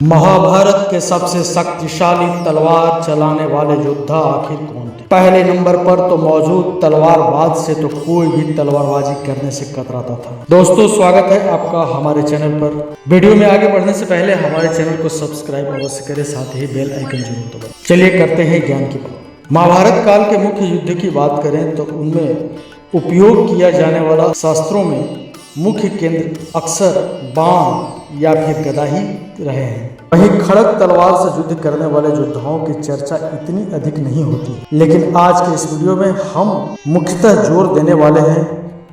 महाभारत के सबसे शक्तिशाली तलवार चलाने वाले योद्धा आखिर कौन थे? पहले नंबर पर तो मौजूद तलवारबाज से तो कोई भी तलवारबाजी करने से कतराता था। दोस्तों, स्वागत है आपका हमारे चैनल पर। वीडियो में आगे बढ़ने से पहले हमारे चैनल को सब्सक्राइब अवश्य करें, साथ ही बेल आइकन जरूर दबाएं। चलिए करते हैं ज्ञान की बात। महाभारत काल के मुख्य युद्ध की बात करें तो उनमें उपयोग किया जाने वाला शास्त्रों में मुख्य केंद्र अक्सर बाण या फिर गदा ही रहे हैं। वहीं खड़ग तलवार से युद्ध करने वाले योद्धाओं की चर्चा इतनी अधिक नहीं होती, लेकिन आज के इस वीडियो में हम मुख्यतः जोर देने वाले हैं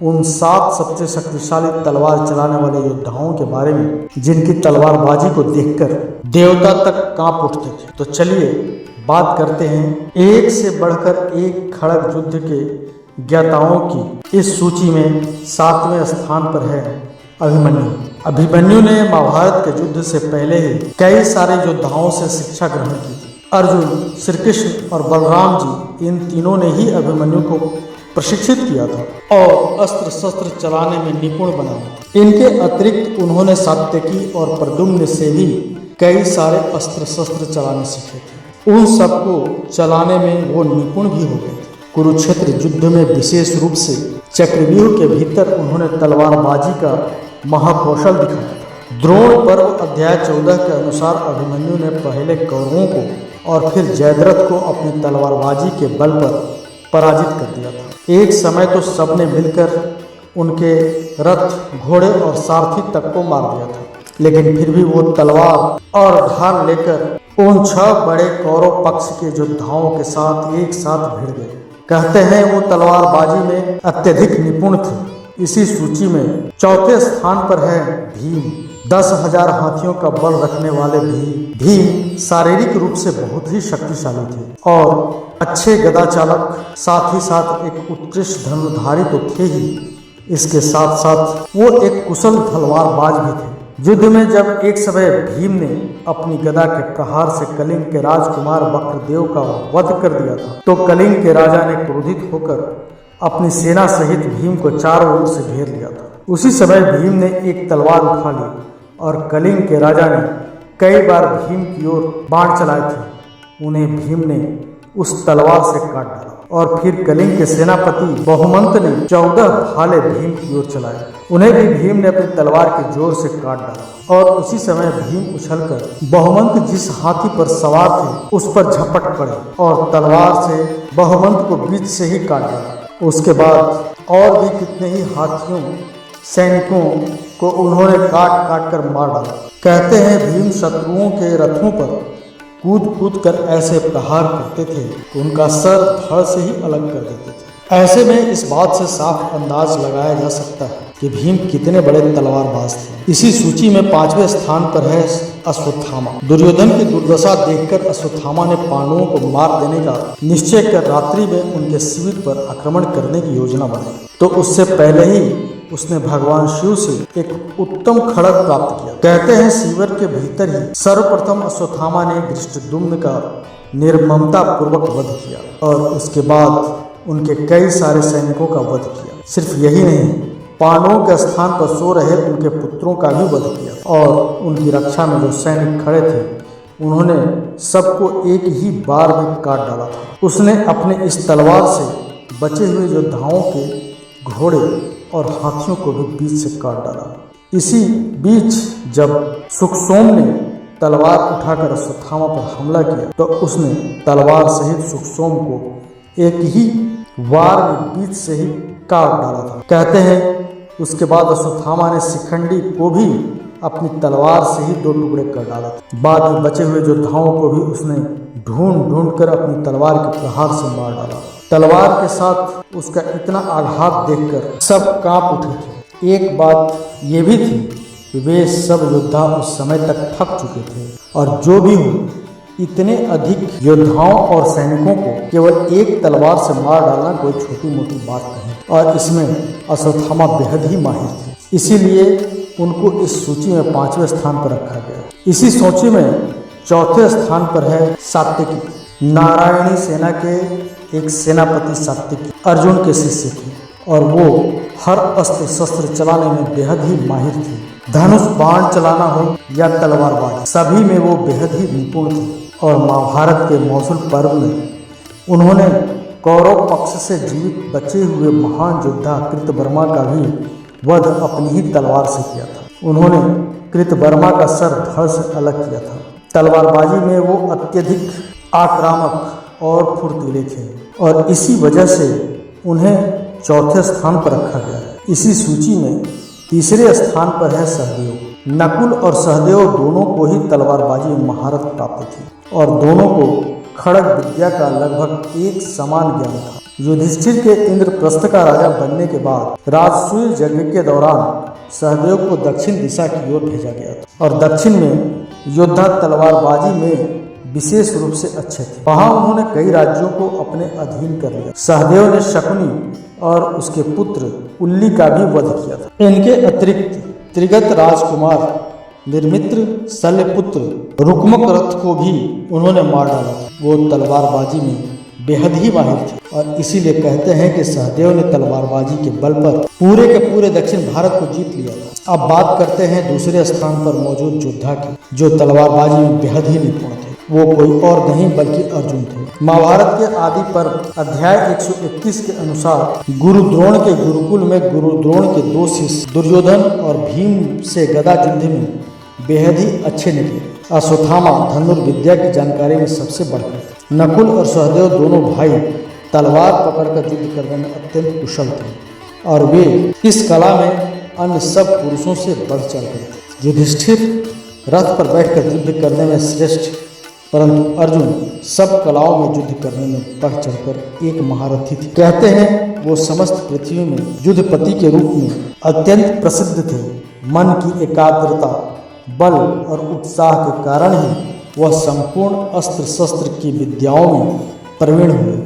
उन 7 सबसे शक्तिशाली तलवार चलाने वाले योद्धाओं के बारे में जिनकी तलवारबाजी को देखकर देवता तक कांप उठते थे। तो चलिए बात करते हैं एक से बढ़कर एक खड़ग युद्ध के ज्ञाताओं की। इस सूची में 7वें स्थान पर है अभिमन्यु। अभिमन्यु ने महाभारत के युद्ध से पहले ही कई सारे योद्धाओं से शिक्षा ग्रहण की थी। अर्जुन, श्री कृष्ण और बलराम जी, इन तीनों ने ही अभिमन्यु को प्रशिक्षित किया था और अस्त्र शस्त्र चलाने में निपुण बनाया। इनके अतिरिक्त उन्होंने सात्यकी और प्रद्युम्न से भी कई सारे अस्त्र शस्त्र चलाने सीखे थे। उन सबको चलाने में वो निपुण भी हो गए थे। कुरुक्षेत्र युद्ध में विशेष रूप से चक्रव्यूह के भीतर उन्होंने तलवारबाजी का महाकौशल दिखाया। द्रोण पर्व अध्याय 14 के अनुसार अभिमन्यु ने पहले कौरवों को और फिर जयद्रथ को अपनी तलवारबाजी के बल पर पराजित कर दिया था। एक समय तो सबने मिलकर उनके रथ, घोड़े और सारथी तक को मार दिया था, लेकिन फिर भी वो तलवार और ढाल लेकर उन 6 बड़े कौरव पक्ष के योद्धाओं के साथ एक साथ भिड़ गए। कहते हैं वो तलवारबाजी में अत्यधिक निपुण थे। इसी सूची में 4थे स्थान पर है भीम। 10,000 हाथियों का बल रखने वाले भीम शारीरिक रूप से बहुत ही शक्तिशाली थे और अच्छे गदा चालक, साथ ही साथ एक उत्कृष्ट धनुर्धारी तो थे ही, इसके साथ साथ वो एक कुशल तलवारबाज भी थे। युद्ध में जब एक समय भीम ने अपनी गदा के प्रहार से कलिंग के राजकुमार वक्रदेव का वध कर दिया था, तो कलिंग के राजा ने क्रोधित होकर अपनी सेना सहित भीम को चारों ओर से घेर लिया था। उसी समय भीम ने एक तलवार उठा ली और कलिंग के राजा ने कई बार भीम की ओर बाण चलाए थे। उन्हें भीम ने उस तलवार से काट डाला और फिर कलिंग के सेनापति बहुमंत ने 14 भाले भीम की ओर चलाए। उन्हें भी भीम ने अपनी तलवार के जोर से काट डाला और उसी समय भीम उछलकर बहुमंत जिस हाथी पर सवार थे उस पर झपट पड़े और तलवार से बहुमंत को बीच से ही काट डाला। उसके बाद और भी कितने ही हाथियों, सैनिकों को उन्होंने काट काट कर मार डाला। कहते हैं भीम शत्रुओं के रथों पर कूद कूद कर ऐसे प्रहार करते थे कि उनका सर धड़ से ही अलग कर देते थे। ऐसे में इस बात से साफ अंदाज लगाया जा सकता है कि भीम कितने बड़े तलवारबाज थे। इसी सूची में 5वें स्थान पर है अश्वत्थामा। दुर्योधन की दुर्दशा देखकर अश्वत्थामा ने पांडवों को मार देने का निश्चय कर रात्रि में उनके शिविर पर आक्रमण करने की योजना बनाई। तो उससे पहले ही उसने भगवान शिव से एक उत्तम खड़ग प्राप्त किया। कहते हैं शिविर के भीतर ही सर्वप्रथम अश्वत्थामा ने धृष्टद्युम्न का निर्ममता पूर्वक वध किया और उसके बाद उनके कई सारे सैनिकों का वध किया। सिर्फ यही नहीं, पांडवों के स्थान पर सो रहे उनके पुत्रों का भी वध किया और उनकी रक्षा में जो सैनिक खड़े थे उन्होंने सबको एक ही बार में काट डाला था। उसने अपने इस तलवार से बचे हुए योद्धाओं के घोड़े और हाथियों को भी बीच से काट डाला। इसी बीच जब सुखसोम ने तलवार उठाकर अश्वत्थामा पर हमला किया तो उसने तलवार सहित सुखसोम को एक ही वार में बीच से ही काट डाला था। कहते हैं उसके बाद अश्वत्थामा ने शिखंडी को भी अपनी तलवार से ही 2 टुकड़े कर डाला था। बाद में बचे हुए योद्धाओं को भी उसने ढूंढ ढूंढ कर अपनी तलवार के प्रहार से मार डाला। तलवार के साथ उसका इतना आघात देखकर सब कांप उठे थे। एक बात ये भी थी कि वे सब योद्धा उस समय तक थक चुके थे और जो भी हो, इतने अधिक योद्धाओं और सैनिकों को केवल एक तलवार से मार डालना कोई छोटी मोटी बात नहीं और इसमें अश्वत्थामा बेहद ही माहिर थे। इसीलिए उनको इस सूची में 5वें स्थान पर रखा गया। इसी सूची में 4थे स्थान पर है सात्यकी। नारायणी सेना के एक सेनापति सात्यकी अर्जुन के शिष्य थे और वो हर अस्त्र शस्त्र चलाने में बेहद ही माहिर थे। धनुष बाण चलाना हो या तलवारबाजी, सभी में वो बेहद ही निपुण थे। और महाभारत के मौसूल पर्व में उन्होंने कौरव पक्ष से जीवित बचे हुए महान योद्धा कृतवर्मा का भी वध अपनी ही तलवार से किया था। उन्होंने कृतवर्मा का सर धड़ से अलग किया था। तलवारबाजी में वो अत्यधिक आक्रामक और फुर्तीले थे और इसी वजह से उन्हें चौथे स्थान पर रखा गया है। इसी सूची में तीसरे स्थान पर है सहदेव। नकुल और सहदेव दोनों को ही तलवारबाजी में महारत प्राप्त थी और दोनों को खड़ग विद्या का लगभग एक समान ज्ञान था। युधिष्ठिर के इंद्रप्रस्थ का राजा बनने के बाद राजसूय यज्ञ के दौरान सहदेव को दक्षिण दिशा की ओर भेजा गया था और दक्षिण में योद्धा तलवारबाजी में विशेष रूप से अच्छे थे। वहां उन्होंने कई राज्यों को अपने अधीन कर लिया। सहदेव ने शकुनी और उसके पुत्र उल्ली का भी वध किया था। इनके अतिरिक्त त्रिगत राजकुमार निर्मित्र शल्यपुत्र रुक्मक रथ को भी उन्होंने मार डाला था। वो तलवारबाजी में बेहद ही माहिर थे और इसीलिए कहते हैं कि सहदेव ने तलवारबाजी के बल पर पूरे के पूरे दक्षिण भारत को जीत लिया था। अब बात करते हैं दूसरे स्थान पर मौजूद योद्धा की जो तलवारबाजी में बेहद ही निपुण थे। वो कोई और नहीं बल्कि अर्जुन थे। महाभारत के आदि पर्व अध्याय 121 के अनुसार गुरु द्रोण के गुरुकुल में गुरु द्रोण के दो शिष्य दुर्योधन और भीम से गदा युद्ध में बेहद ही अच्छे निकले। अश्वत्थामा धनुर्विद्या की जानकारी में सबसे बढ़कर थे। नकुल और सहदेव दोनों भाई तलवार पकड़कर युद्ध करने में अत्यंत कुशल थे और वे इस कला में अन्य सब पुरुषों से बढ़ चढ़कर थे। युधिष्ठिर रथ पर बैठकर युद्ध करने में श्रेष्ठ, परंतु अर्जुन सब कलाओं में युद्ध करने में बढ़ चढ़कर एक महारथी थे। कहते हैं वो समस्त पृथ्वी में युद्धपति के रूप में अत्यंत प्रसिद्ध थे। मन की एकाग्रता, बल और उत्साह के कारण ही वह संपूर्ण अस्त्र शस्त्र की विद्याओं में प्रवीण हुए।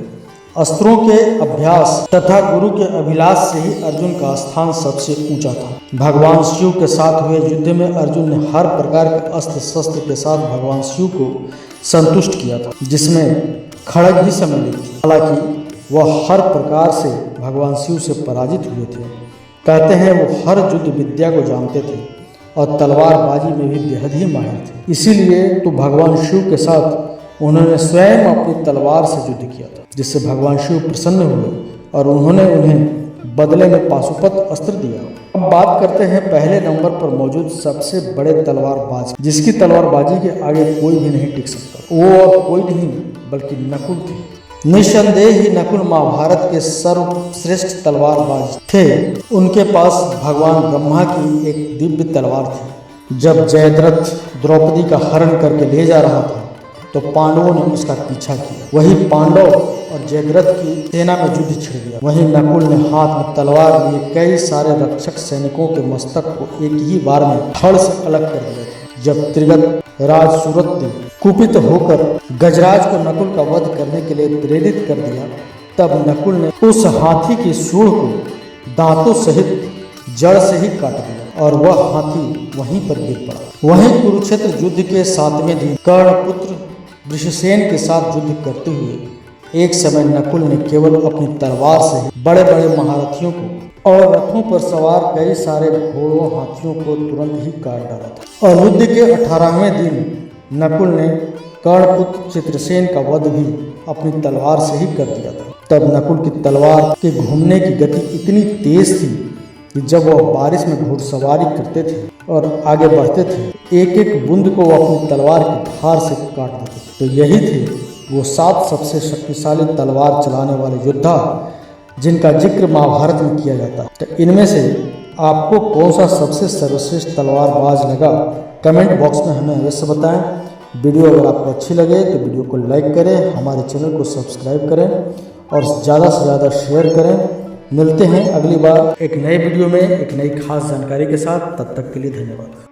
अस्त्रों के अभ्यास तथा गुरु के अभिलाष से ही अर्जुन का स्थान सबसे ऊंचा था। भगवान शिव के साथ हुए युद्ध में अर्जुन ने हर प्रकार के अस्त्र शस्त्र के साथ भगवान शिव को संतुष्ट किया था, जिसमें खड़ग भी सम्मिलित थी। हालांकि वह हर प्रकार से भगवान शिव से पराजित हुए थे। कहते हैं वो हर युद्ध विद्या को जानते थे और तलवारबाजी में भी बेहद ही माहिर थे। इसीलिए तो भगवान शिव के साथ उन्होंने स्वयं अपनी तलवार से युद्ध किया था, जिससे भगवान शिव प्रसन्न हुए और उन्होंने उन्हें बदले में पाशुपत अस्त्र दिया। अब बात करते हैं पहले नंबर पर मौजूद सबसे बड़े तलवारबाज, जिसकी तलवारबाजी के आगे कोई भी नहीं टिक सकता। वो और कोई नहीं बल्कि नकुल थे। निस्संदेह ही नकुल महाभारत के सर्वश्रेष्ठ तलवारबाज थे। उनके पास भगवान ब्रह्मा की एक दिव्य तलवार थी। जब जयद्रथ द्रौपदी का हरण करके ले जा रहा था तो पांडवों ने उसका पीछा किया। वही पांडव और जयद्रथ की सेना में युद्ध छिड़ गया। वहीं नकुल ने हाथ में तलवार लिए कई सारे रक्षक सैनिकों के मस्तक को एक ही बार में धड़ से अलग कर दिया। जब त्रिगत राज सूरत ने कुपित होकर गजराज को नकुल का वध करने के लिए प्रेरित कर दिया, तब नकुल ने उस हाथी की सूंड को दांतों सहित जड़ से ही काट दिया और वह हाथी वहीं पर गिर पड़ा। वहीं कुरुक्षेत्र युद्ध के 7वें दिन कर्णपुत्र वृषसेन के साथ युद्ध करते हुए एक समय नकुल ने केवल अपनी तलवार से ही बड़े बड़े महारथियों को और रथों पर सवार कई सारे घोड़ों हाथियों को तुरंत ही काट डाला था। और युद्ध के 18वें दिन नकुल ने कर्णपुत्र चित्रसेन का वध भी अपनी तलवार से ही कर दिया था। तब नकुल की तलवार के घूमने की गति इतनी तेज थी कि जब वह बारिश में घुड़सवारी करते थे और आगे बढ़ते थे, एक एक बूंद को वह अपनी तलवार की धार से काट देते थे। तो यही थे वो 7 सबसे शक्तिशाली तलवार चलाने वाले योद्धा जिनका जिक्र महाभारत में किया जाता है। तो इनमें से आपको कौन सा सबसे सर्वश्रेष्ठ तलवारबाज लगा, कमेंट बॉक्स में हमें अवश्य बताएं। वीडियो अगर आपको अच्छी लगे तो वीडियो को लाइक करें, हमारे चैनल को सब्सक्राइब करें और ज़्यादा से ज़्यादा शेयर करें। मिलते हैं अगली बार एक नए वीडियो में एक नई खास जानकारी के साथ। तब तक के लिए धन्यवाद।